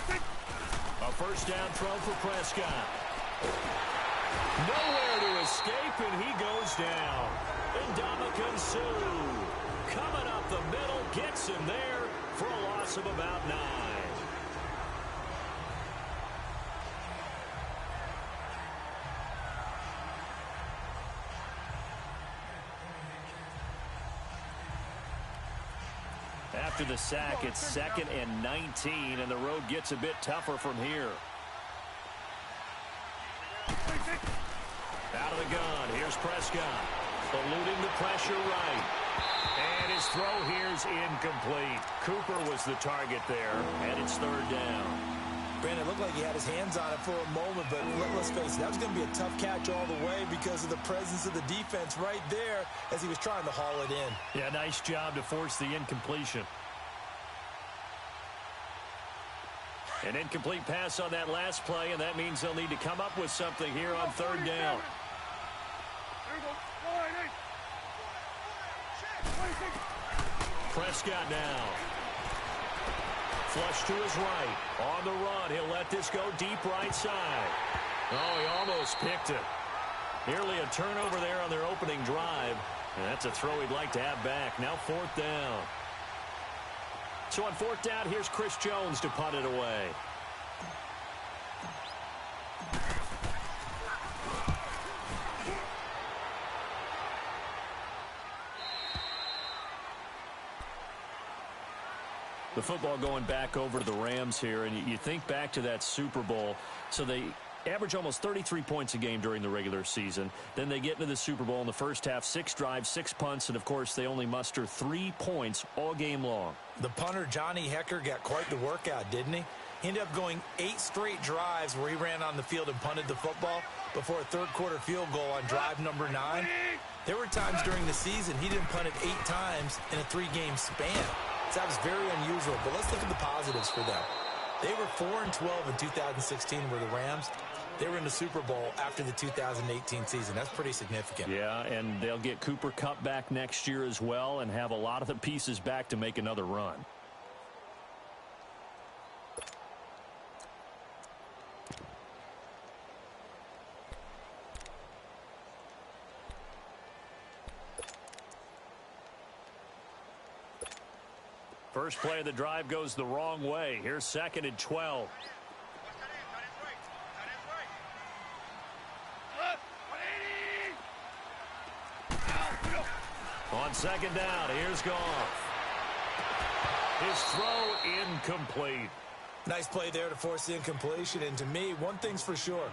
A first down throw for Prescott. Nowhere to escape, and he goes down. Ndamukong Suh coming up the middle, gets him there for a loss of about 9. After the sack, it's 2nd and 19, and the road gets a bit tougher from here. Out of the gun, here's Prescott. Eluding the pressure right. And his throw here's incomplete. Cooper was the target there, and it's 3rd down. Brandon, it looked like he had his hands on it for a moment, but let's face it, that was going to be a tough catch all the way because of the presence of the defense right there as he was trying to haul it in. Yeah, nice job to force the incompletion. An incomplete pass on that last play, and that means they'll need to come up with something here on 3rd down. Prescott now. Flush to his right. On the run, he'll let this go deep right side. Oh, he almost picked it. Nearly a turnover there on their opening drive. And that's a throw he'd like to have back. Now 4th down. So on 4th down, here's Chris Jones to punt it away. The football going back over to the Rams here, and you think back to that Super Bowl. So they average almost 33 points a game during the regular season. Then they get into the Super Bowl in the first half, 6 drives, 6 punts, and, of course, they only muster 3 points all game long. The punter, Johnny Hekker, got quite the workout, didn't he? He ended up going 8 straight drives where he ran on the field and punted the football before a third-quarter field goal on drive number 9. There were times during the season he didn't punt it 8 times in a 3-game span. So that was very unusual, but let's look at the positives for them. They were 4-12 in 2016 were the Rams. They were in the Super Bowl after the 2018 season. That's pretty significant. Yeah, and they'll get Cooper Kupp back next year as well and have a lot of the pieces back to make another run. First play of the drive goes the wrong way. Here's 2nd and 12. On 2nd down, here's Goff. His throw incomplete. Nice play there to force the incompletion. And to me, one thing's for sure.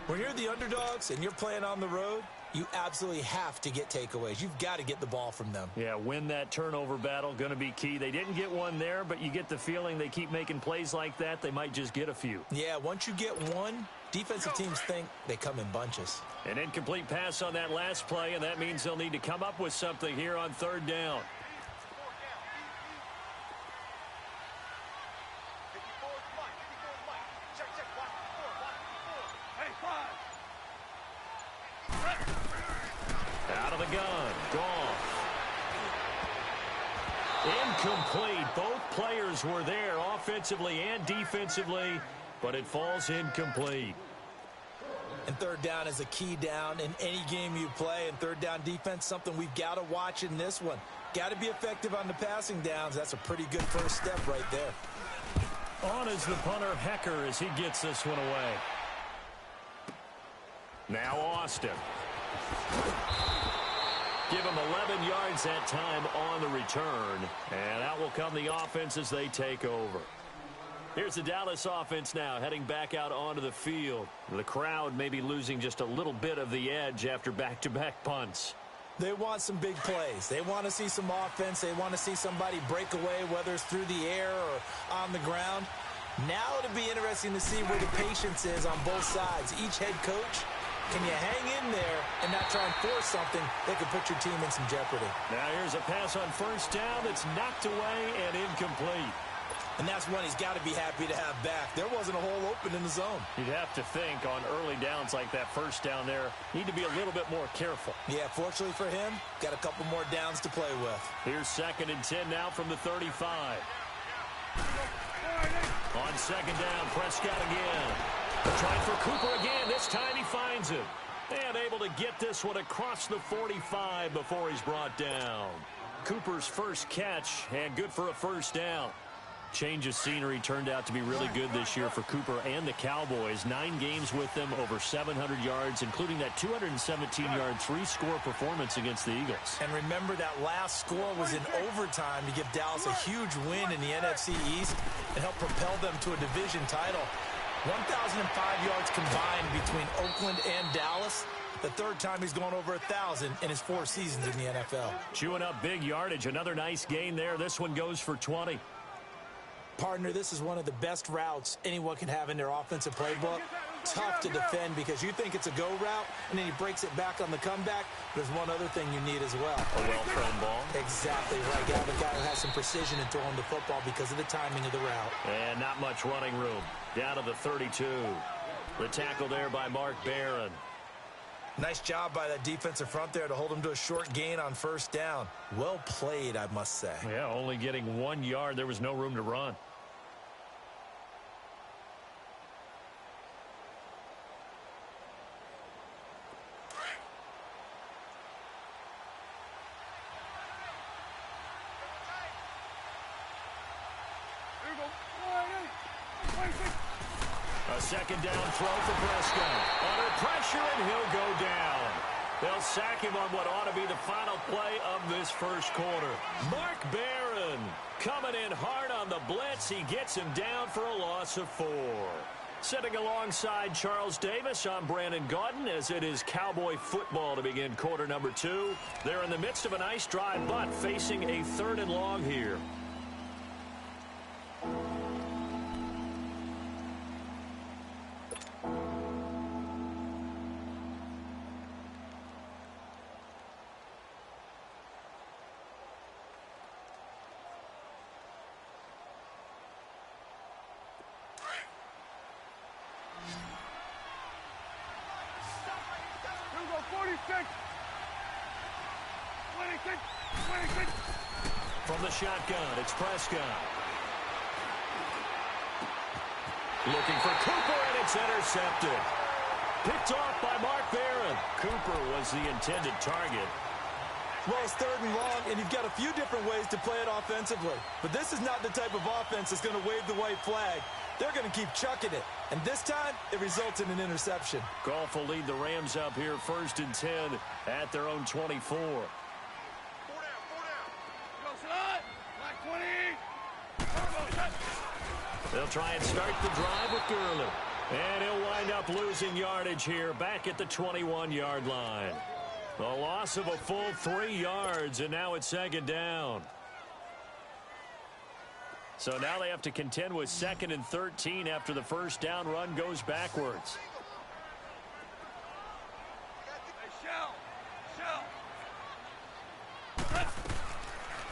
When you're the underdogs and you're playing on the road, you absolutely have to get takeaways. You've got to get the ball from them. Yeah, win that turnover battle, going to be key. They didn't get one there, but you get the feeling they keep making plays like that, they might just get a few. Yeah, once you get one, defensive teams think they come in bunches. An incomplete pass on that last play, and that means they'll need to come up with something here on 3rd down. Out of the gun, Goff. Incomplete. Both players were there offensively and defensively, but it falls incomplete. And 3rd down is a key down in any game you play. And 3rd down defense, something we've got to watch in this one. Got to be effective on the passing downs. That's a pretty good first step right there. On is the punter, Hekker, as he gets this one away. Now Austin. Give him 11 yards that time on the return. And out will come the offense as they take over. Here's the Dallas offense now heading back out onto the field. The crowd may be losing just a little bit of the edge after back-to-back punts. They want some big plays. They want to see some offense. They want to see somebody break away, whether it's through the air or on the ground. Now it'll be interesting to see where the patience is on both sides. Each head coach, can you hang in there and not try and force something that could put your team in some jeopardy? Now here's a pass on 1st down that's knocked away and incomplete. And that's one he's got to be happy to have back. There wasn't a hole open in the zone. You'd have to think on early downs like that 1st down there, need to be a little bit more careful. Yeah, fortunately for him, got a couple more downs to play with. Here's 2nd and 10 now from the 35. On On second down, Prescott again. Trying for Cooper again. This time he finds it. And able to get this one across the 45 before he's brought down. Cooper's first catch, and good for a first down. Change of scenery turned out to be really good this year for Cooper and the Cowboys. 9 games with them, over 700 yards, including that 217-yard three-score performance against the Eagles. And remember, that last score was in overtime to give Dallas a huge win in the NFC East and help propel them to a division title. 1,005 yards combined between Oakland and Dallas. The third time he's gone over 1,000 in his 4 seasons in the NFL. Chewing up big yardage. Another nice gain there. This one goes for 20. Partner, this is one of the best routes anyone can have in their offensive playbook. Tough to defend because you think it's a go route, and then he breaks it back on the comeback. There's one other thing you need as well. A well-thrown ball. Exactly right. You have a guy who has some precision in throwing the football because of the timing of the route. And not much running room. Down to the 32. The tackle there by Mark Barron. Nice job by that defensive front there to hold him to a short gain on first down. Well played, I must say. Yeah, only getting 1 yard. There was no room to run. A second down throw for Prescott. Under pressure, and he'll go down. They'll sack him on what ought to be the final play of this first quarter. Mark Barron coming in hard on the blitz. He gets him down for a loss of 4. Sitting alongside Charles Davis, I'm Brandon Gaudin as it is Cowboy football to begin quarter number 2. They're in the midst of a nice drive, but facing a 3rd and long here. From the shotgun, it's Prescott. Looking for Cooper, and it's intercepted. Picked off by Mark Barron. Cooper was the intended target. Well, it's 3rd and long, and you've got a few different ways to play it offensively. But this is not the type of offense that's going to wave the white flag. They're going to keep chucking it. And this time, it results in an interception. Goff will lead the Rams up here 1st and 10 at their own 24. They'll try and start the drive with Gurley. And he'll wind up losing yardage here back at the 21-yard line. A loss of a full 3 yards, and now it's 2nd down. So now they have to contend with 2nd and 13 after the first down run goes backwards.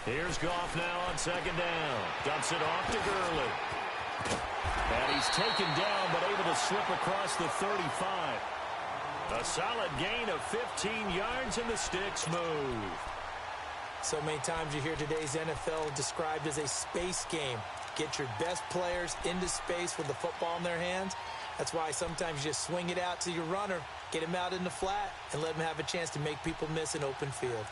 Here's Goff now on 2nd down. Dumps it off to Gurley. And he's taken down, but able to slip across the 35. A solid gain of 15 yards, and the sticks move. So many times you hear today's NFL described as a space game. Get your best players into space with the football in their hands. That's why sometimes you just swing it out to your runner, get him out in the flat, and let him have a chance to make people miss an open field.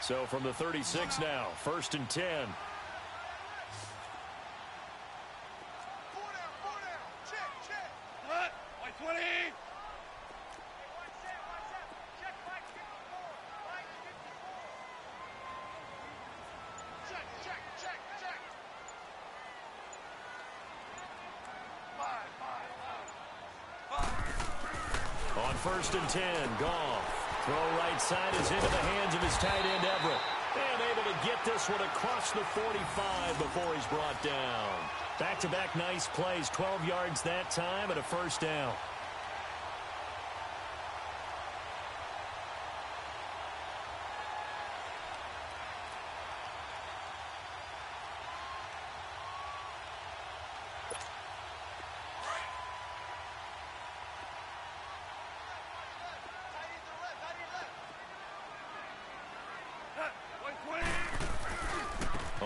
So from the 36 now, 1st and 10. On 1st and 10, Goff. Throw right side is into the hands of his tight end, Everett. And able to get this one across the 45 before he's brought down. Back-to-back nice plays, 12 yards that time and a first down.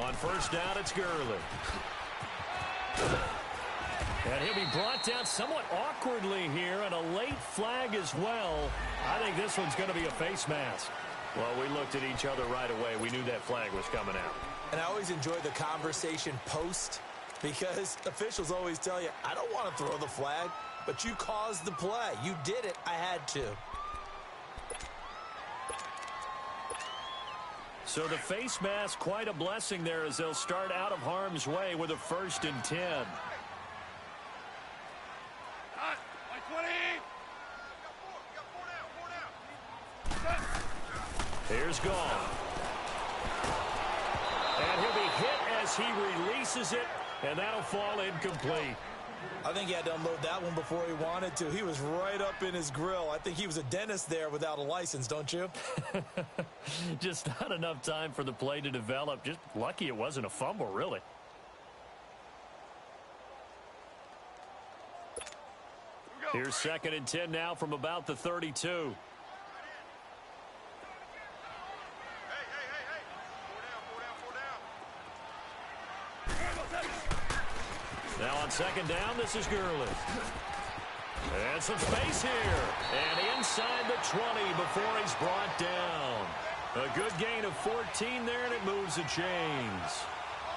On first down, it's Gurley. And he'll be brought down somewhat awkwardly here, and a late flag as well. I think this one's going to be a face mask. Well, we looked at each other right away. We knew that flag was coming out. And I always enjoy the conversation post, because officials always tell you, I don't want to throw the flag, but you caused the play. You did it. I had to. So the face mask, quite a blessing there as they'll start out of harm's way with a 1st and 10. Here's Gall. And he'll be hit as he releases it, and that'll fall incomplete. I think he had to unload that one before he wanted to. He was right up in his grill. I think he was a dentist there without a license, don't you? Just not enough time for the play to develop. Just lucky it wasn't a fumble, really. Here's 2nd and 10 now from about the 32. Now on 2nd down, this is Gurley. And some space here. And inside the 20 before he's brought down. A good gain of 14 there, and it moves the chains.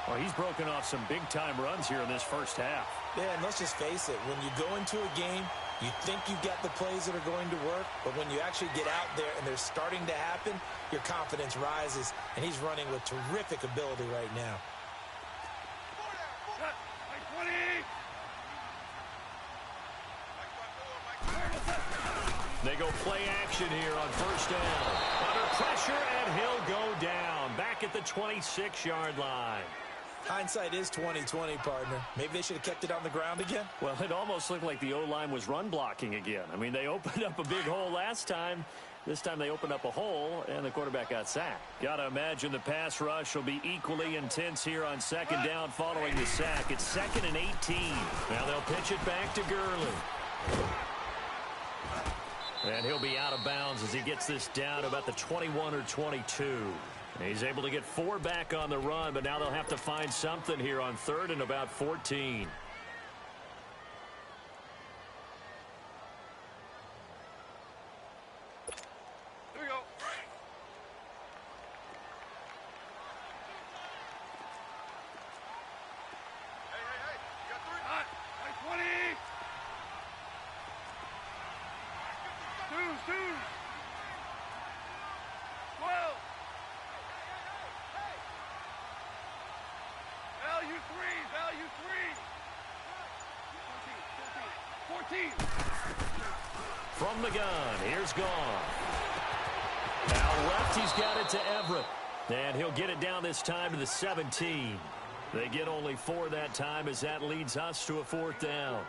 Well, he's broken off some big-time runs here in this first half. Yeah, and let's just face it. When you go into a game, you think you got the plays that are going to work, but when you actually get out there and they're starting to happen, your confidence rises, and he's running with terrific ability right now. They go play action here on 1st down. Under pressure, and he'll go down. Back at the 26-yard line. Hindsight is 20/20, partner. Maybe they should have kept it on the ground again. Well, it almost looked like the O-line was run blocking again. I mean, they opened up a big hole last time. This time they opened up a hole, and the quarterback got sacked. Got to imagine the pass rush will be equally intense here on 2nd down following the sack. It's 2nd and 18. Now they'll pitch it back to Gurley. And he'll be out of bounds as he gets this down to about the 21 or 22. He's able to get 4 back on the run, but now they'll have to find something here on 3rd and about 14. Here we go. Hey. You got 3. Hot. 20. Two. 12. Value 3. 14. From the gun, here's Gone. Now left, he's got it to Everett. And he'll get it down this time to the 17. They get only 4 that time as that leads us to a 4th down.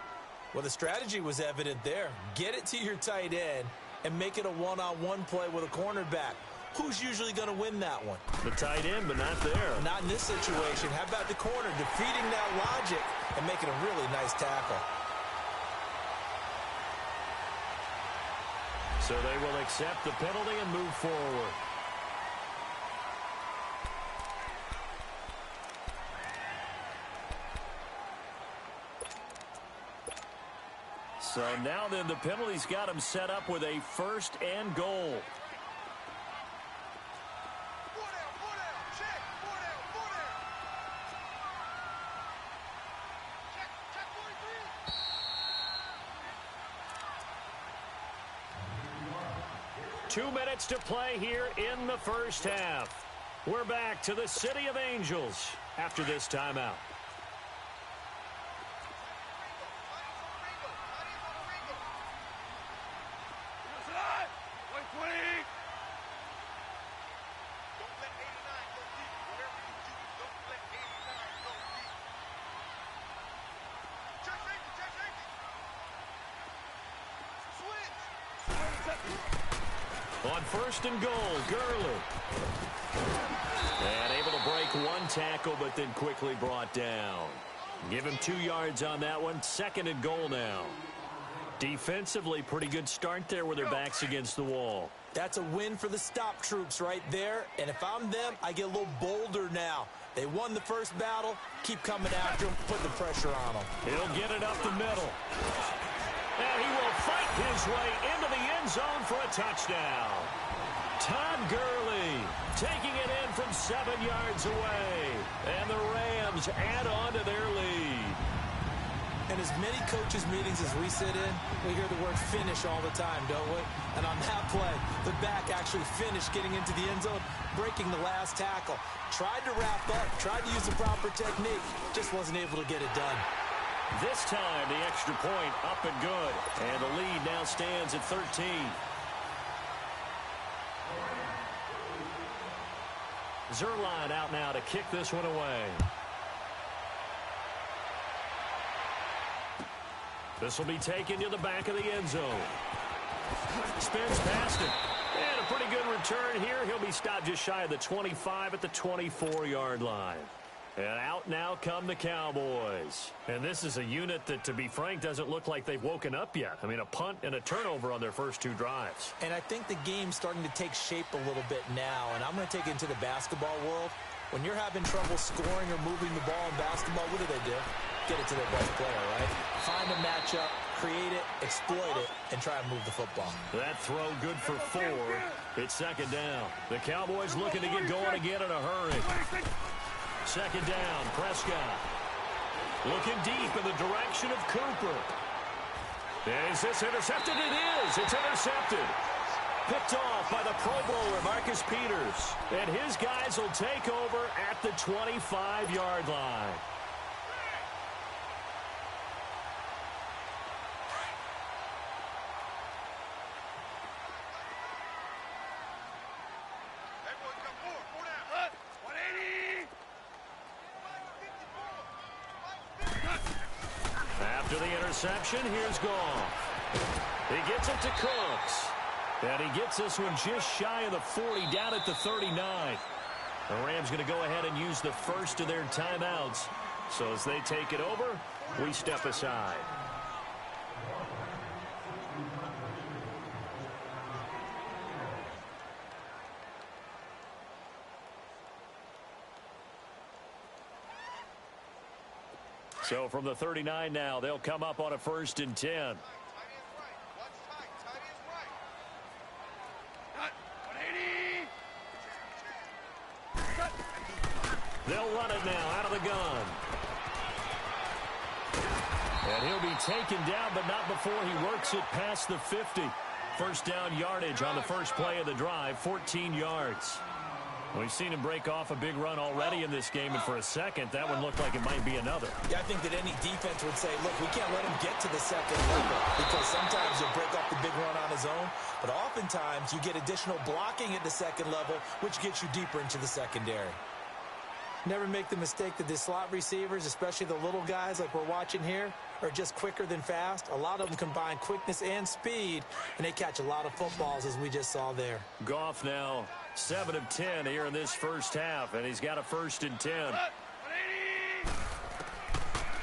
Well, the strategy was evident there. Get it to your tight end and make it a one-on-one play with a cornerback. Who's usually going to win that one? The tight end, but not there. Not in this situation. How about the corner defeating that logic and making a really nice tackle? So they will accept the penalty and move forward. So now then the penalty's got him set up with a 1st and goal. Two minutes to play here in the first half. We're back to the City of Angels after this timeout. On 1st and goal, Gurley. And able to break 1 tackle, but then quickly brought down. Give him 2 yards on that one. 2nd and goal now. Defensively, pretty good start there with their backs against the wall. That's a win for the stop troops right there. And if I'm them, I get a little bolder now. They won the first battle. Keep coming after them. Put the pressure on them. He'll get it up the middle. And he will fight his way into the end zone for a touchdown. Todd Gurley taking it in from 7 yards away. And the Rams add on to their lead. In as many coaches' meetings as we sit in, we hear the word finish all the time, don't we? And on that play, the back actually finished getting into the end zone, breaking the last tackle. Tried to wrap up, tried to use the proper technique, just wasn't able to get it done. This time, the extra point up and good. And the lead now stands at 13. Zerline out now to kick this one away. This will be taken to the back of the end zone. Spins past it. And a pretty good return here. He'll be stopped just shy of the 25 at the 24-yard line. And out now come the Cowboys. And this is a unit that, to be frank, doesn't look like they've woken up yet. I mean, a punt and a turnover on their first 2 drives. And I think the game's starting to take shape a little bit now. And I'm going to take it into the basketball world. When you're having trouble scoring or moving the ball in basketball, what do? Get it to their best player, right? Find a matchup, create it, exploit it, and try and move the football. That throw good for 4. It's second down. The Cowboys looking to get going again in a hurry. Second down, Prescott. Looking deep in the direction of Cooper. Is this intercepted? It is. It's intercepted. Picked off by the Pro Bowler, Marcus Peters. And his guys will take over at the 25-yard line. After the interception, here's Goff. He gets it to Cooks. And he gets this one just shy of the 40, down at the 39. The Rams going to go ahead and use the first of their timeouts. So as they take it over, we step aside. So from the 39 now, they'll come up on a 1st and 10. They'll run it now out of the gun. And he'll be taken down, but not before he works it past the 50. First down yardage on the first play of the drive, 14 yards. We've seen him break off a big run already in this game, and for a second, that one looked like it might be another. Yeah, I think that any defense would say, look, we can't let him get to the second level, because sometimes he'll break off the big run on his own, but oftentimes you get additional blocking at the second level, which gets you deeper into the secondary. Never make the mistake that the slot receivers, especially the little guys like we're watching here, are just quicker than fast. A lot of them combine quickness and speed, and they catch a lot of footballs, as we just saw there. Goff now 7 of 10 here in this first half, and he's got a 1st and 10.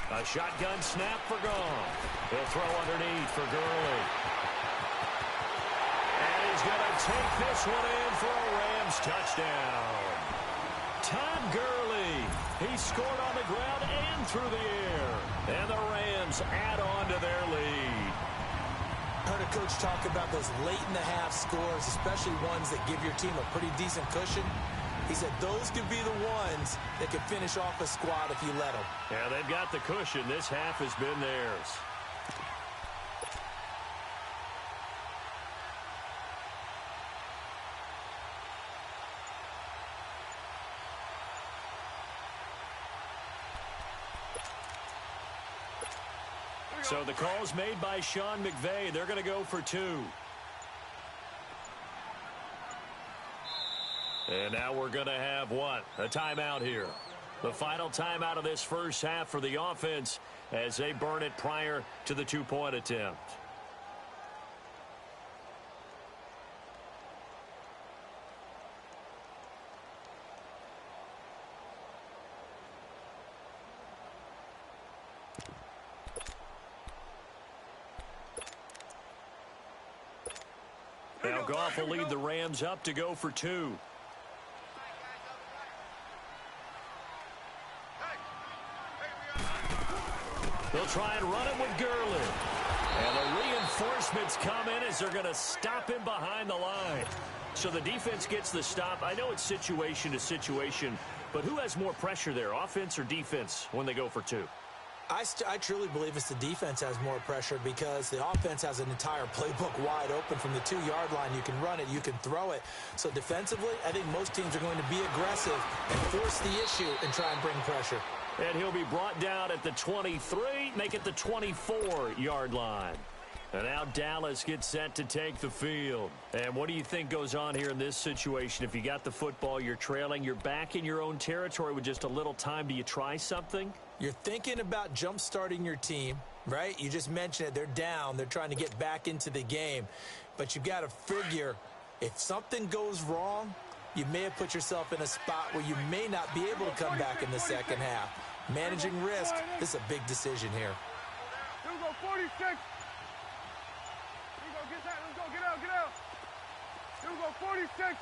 A shotgun snap for Goff. He'll throw underneath for Gurley. And he's going to take this one in for a Rams touchdown. Todd Gurley, he scored on the ground and through the air. And the Rams add on to their lead. Heard a coach talk about those late-in-the-half scores, especially ones that give your team a pretty decent cushion. He said those could be the ones that could finish off a squad if you let them. Yeah, they've got the cushion. This half has been theirs. So the call's made by Sean McVay. They're going to go for 2. And now we're going to have what? A timeout here. The final timeout of this first half for the offense as they burn it prior to the 2-point attempt. They'll Goff will lead the Rams up to go for 2. They'll try and run it with Gurley. And the reinforcements come in as they're going to stop him behind the line. So the defense gets the stop. I know it's situation to situation, but who has more pressure there, offense or defense, when they go for 2? I truly believe it's the defense has more pressure because the offense has an entire playbook wide open from the 2-yard line. You can run it, you can throw it. So defensively, I think most teams are going to be aggressive and force the issue and try and bring pressure. And he'll be brought down at the 23, make it the 24-yard line. And now Dallas gets set to take the field. And what do you think goes on here in this situation? If you got the football, you're trailing, you're back in your own territory with just a little time. Do you try something? You're thinking about jump-starting your team, right? You just mentioned it. They're down. They're trying to get back into the game. But you've got to figure if something goes wrong, you may have put yourself in a spot where you may not be able to come back in the second half. Managing risk, this is a big decision here. Here we go, 46. Here we go, get that. Let's go, get out, get out. Here we go, 46.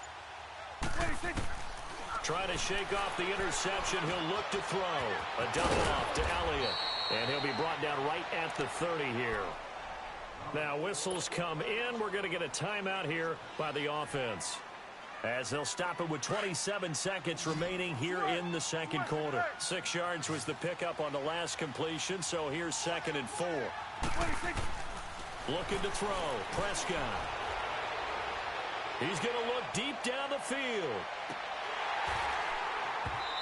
26. Trying to shake off the interception. He'll look to throw. A double off to Elliott. And he'll be brought down right at the 30 here. Now whistles come in. We're going to get a timeout here by the offense, as they'll stop it with 27 seconds remaining here in the second quarter. 6 yards was the pickup on the last completion, so here's 2nd and 4. 26. Looking to throw. Prescott. He's going to look deep down the field.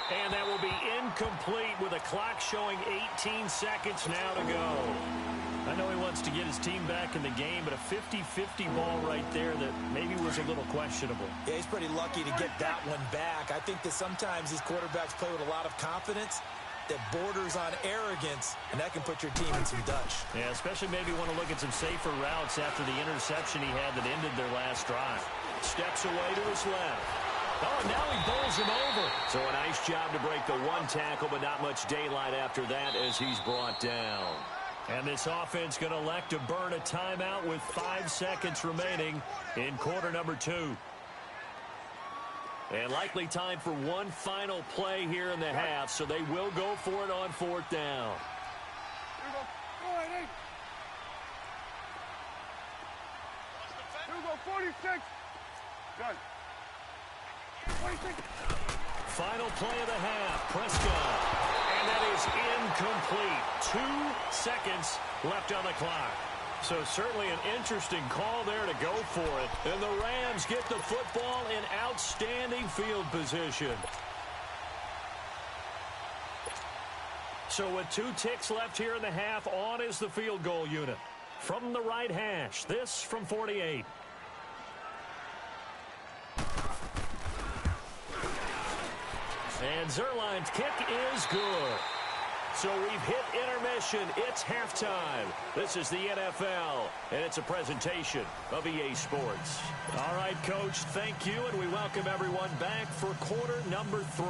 And that will be incomplete with a clock showing 18 seconds now to go. I know he wants to get his team back in the game, but a 50-50 ball right there that maybe was a little questionable. Yeah, he's pretty lucky to get that one back. I think that sometimes these quarterbacks play with a lot of confidence that borders on arrogance, and that can put your team in some Dutch. Yeah, especially maybe want to look at some safer routes after the interception he had that ended their last drive. Steps away to his left. Oh, now he bowls him over. So a nice job to break the 1 tackle, but not much daylight after that as he's brought down. And this offense going to elect to burn a timeout with 5 seconds remaining in quarter number 2. And likely time for one final play here in the half, so they will go for it on 4th down. Here we go, 48. Here we go, 46. Good. 26. Final play of the half, Prescott. And that is incomplete. 2 seconds left on the clock. So certainly an interesting call there to go for it. And the Rams get the football in outstanding field position. So with 2 ticks left here in the half, on is the field goal unit. From the right hash, this from 48. And Zerline's kick is good. So we've hit intermission. It's halftime. This is the NFL, and it's a presentation of EA Sports. All right, Coach, thank you, and we welcome everyone back for quarter number 3.